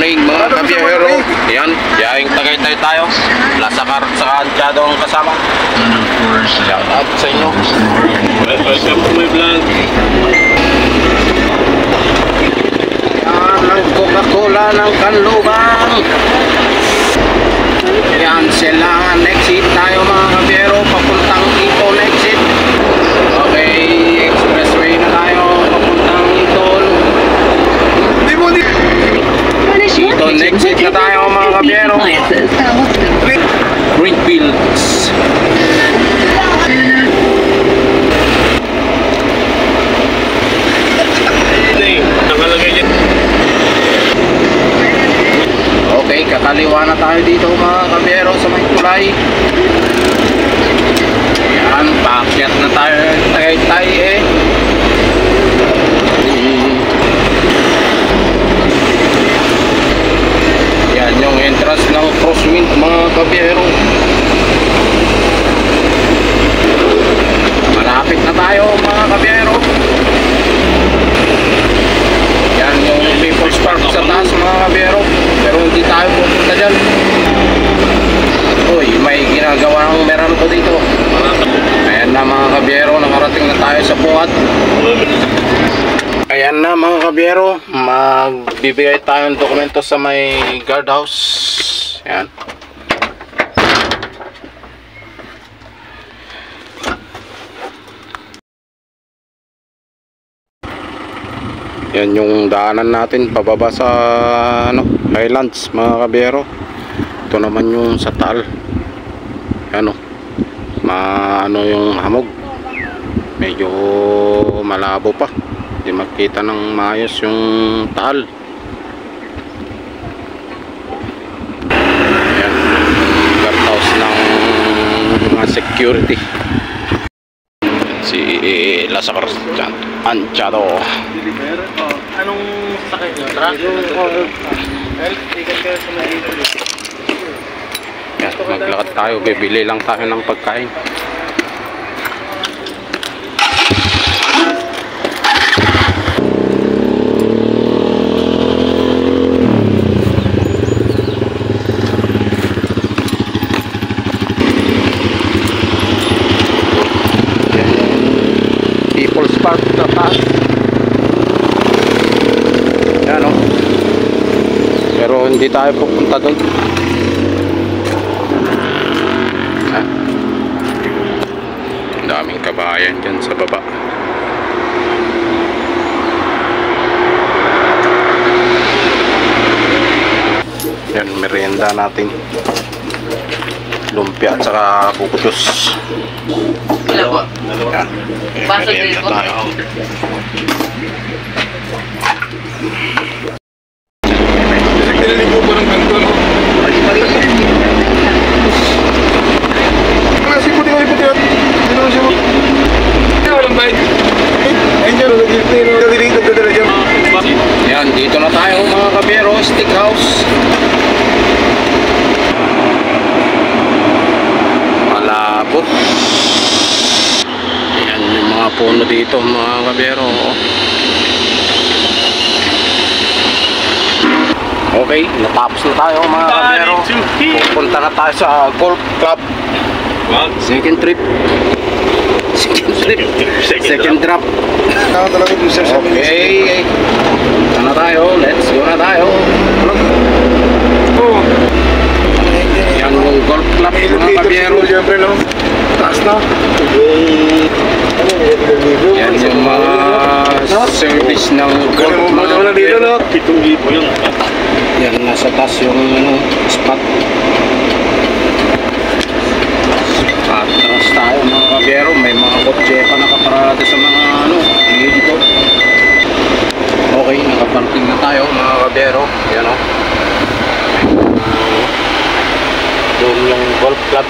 Mga kabiyero, yan, yaing Tagaytay tayo. Lasakar sa Antiado ang kasama. Shout out sa inyo. Welcome to my vlog. Yan ang Coca-Cola ng Kanlubang. Yan sila, exit tayo mga kabiyero, papuntang Itol exit. Okay, expressway na tayo, papuntang Itol. Itol exit na tayo mga kabiyero. Greenfields. Okay, kakaliwa na tayo dito mga kabiyero sa may tulay. Yan, paakyat na tayo Tagaytay eh. Yan yung entrance ng crosswind mga kabiyero. Malapit na tayo mga kabiyero. Yan yung People's Park sa taas mga kabiyero. Pero hindi tayo pupunta dyan. Uy, may ginagawa ng meron ko dito. Ayan na mga kabiyero, nakarating na tayo sa buhat. Ayan na mga kabiyero, magbibigay tayo ng dokumento sa may guardhouse. Ayan. Yan yung daanan natin pababa sa Highlands mga kabiyero. Ito naman yung sa Taal. Ano, yung hamog. Medyo malabo pa. Hindi makita ng maayos yung Taal. Yan, guardhouse ng mga security. Si Lasakar Antiado. Anong sakay nyo? Truck? Yan, maglakad tayo, bibili lang tayo ng pagkain. People's Park sa taas. Yan o. Pero hindi tayo pupunta doon. Daming kabayan dyan sa baba. Yan, merienda natin. Lumpia at saka bukutos. Wala po. Yan, merienda tayo. Nililigo po ng kanto, no? Kasi puti-puti at hindi naman siya mo. Hindi walang bahay. Ayun dyan, nagdadala dyan. Yan, dito na tayo mga kabiyero, steakhouse. Malabo. Yan yung mga puno dito mga kabiyero. Okay, natapos na tayo mga kabiyero. Pupunta na tayo sa golf club. Second trip. Second drop. Okay. Ito na tayo. Let's go na tayo. Yan yung golf club mga kabiyero. Taas na. Yan yung mga service ng golf mga kabiyero. Yan, nasa taas yung spot. Atras tayo mga kabiyero. May mga kotse pa nakaparada sa mga dito. Okay, nakaparking na tayo mga kabiyero. Yan o. Doon yung golf club.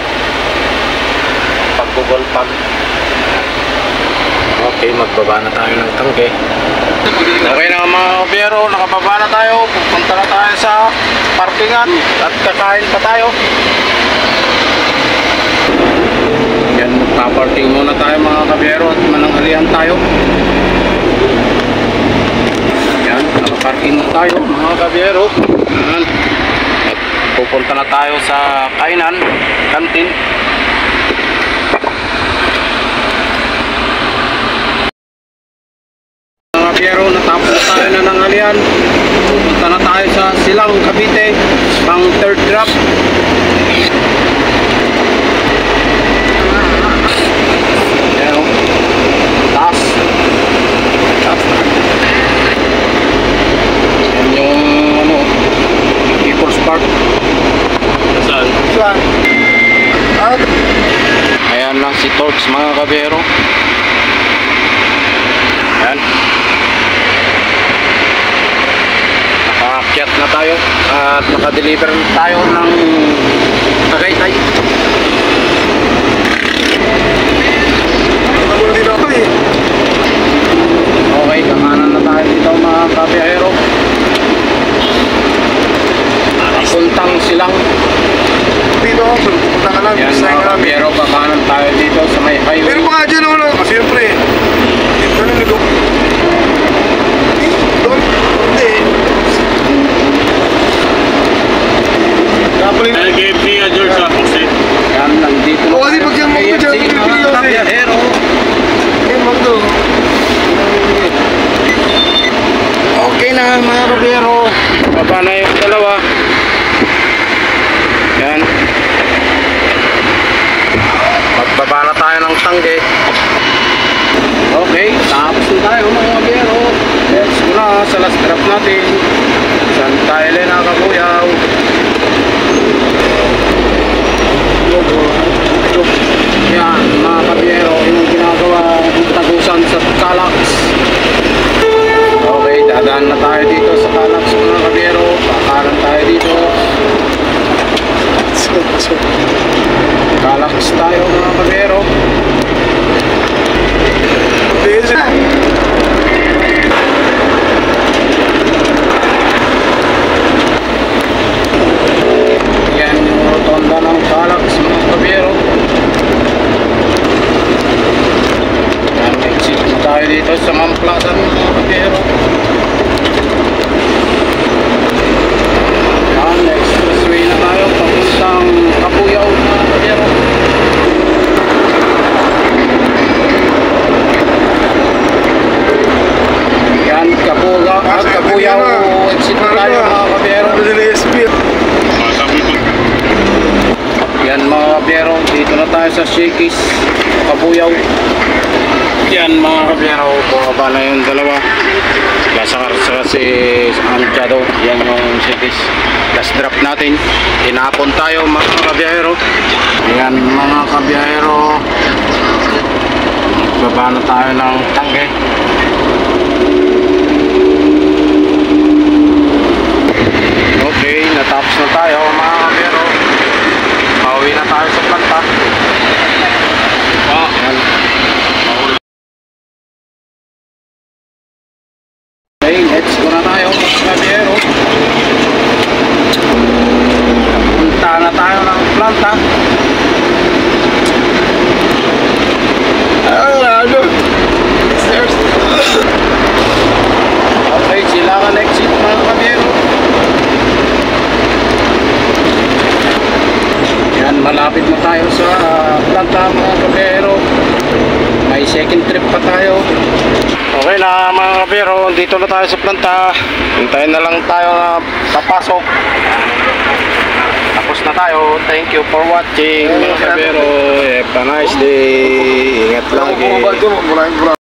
Pag-golfan. Okay, magbaba na tayo ng tangke. Okay na mga kabiyero, nakababa na tayo. Pupunta na tayo sa parkingan at kakain pa tayo. Yan, magpa-parking muna tayo mga kabiyero at mananghalian tayo. Yan, nakaparking na tayo mga kabiyero. Ayan. At pupunta na tayo sa kainan, kantin. Mga biyero, natapos na tayo na ng alian. Pupunta na tayo sa Silang, Cavite, pang third drop. Ayan o. Taas. Ayan yung ano, People's Park. Saan? Saan? Ah, Ayan lang si Torx, mga kabiyero. Ayan. Nakaakyat na tayo at nakadeliver na tayo ng Tagaytay. nagulo din ako eh. Okay, kakanan na tayo dito mga kabiyero. Puntang Silang. Dito ako, punta ka lang. Ayan Bisaya mga ka lang. kabiyero, kakanan tayo dito sa may highway. Meron pa nga dyan ako lang. Siyempre. Ganun na doon. Doon? Hindi. Kapaling. KFC nga, George, sa Pusit. Ayan, nandito na Oo, kasi tayo pag sa yan mo KFC, dyan, mga pinipili ako eh. kabiyero. Eh, magdo. Okay na mga kabiyero, baba na yung dalawa. Yan, magbaba na tayo ng tangge. Okay, tapos na tayo mga kabiyero. Let's go na sa last drop natin, Santa Elena, Cabuyao. Yan mga kabiyero, yung ginagawa tagusan sa Calax. Okay, dadaan na tayo dito sa Calax mga kabiyero. Pakaran tayo dito. Calax tayo mga kabiyero. Busy. Yan yung rotonda ng Calax mga kabiyero. Yan, exit na tayo dito sa Mamplasan mga kabiyero. Yan, expressway na tayo papuntang Cabuyao mga kabiyero. Yan, Cabuyao exit na tayo mga kabiyero. Ano sila SP? Yan mga kabiyero, dito na tayo sa Shakey's, Cabuyao. Yan mga kabiyero, bumaba na yung dalawa. Lasakar sa si Anchado, yan yung Shakey's. Last drop natin, tinapon tayo mga kabiyero. Yan mga kabiyero, baba na tayo ng tangge. Okay, natapos na tayo mga kabiyero. Pauwi na tayo sa planta. Yan. Okay, let's go na tayo mga kabiyero. Punta na tayo ng planta. Ano? Stairs. Okay, sila ka exit mga kabiyero. Yan, malapit na tayo sa planta mga kabiyero. May second trip pa tayo. Okay na mga kabiyero, dito na tayo sa planta. Hintayin na lang tayo na papasok. Tapos na tayo. Thank you for watching mga kabiyero. Have a nice day. Ingat lagi. Maraming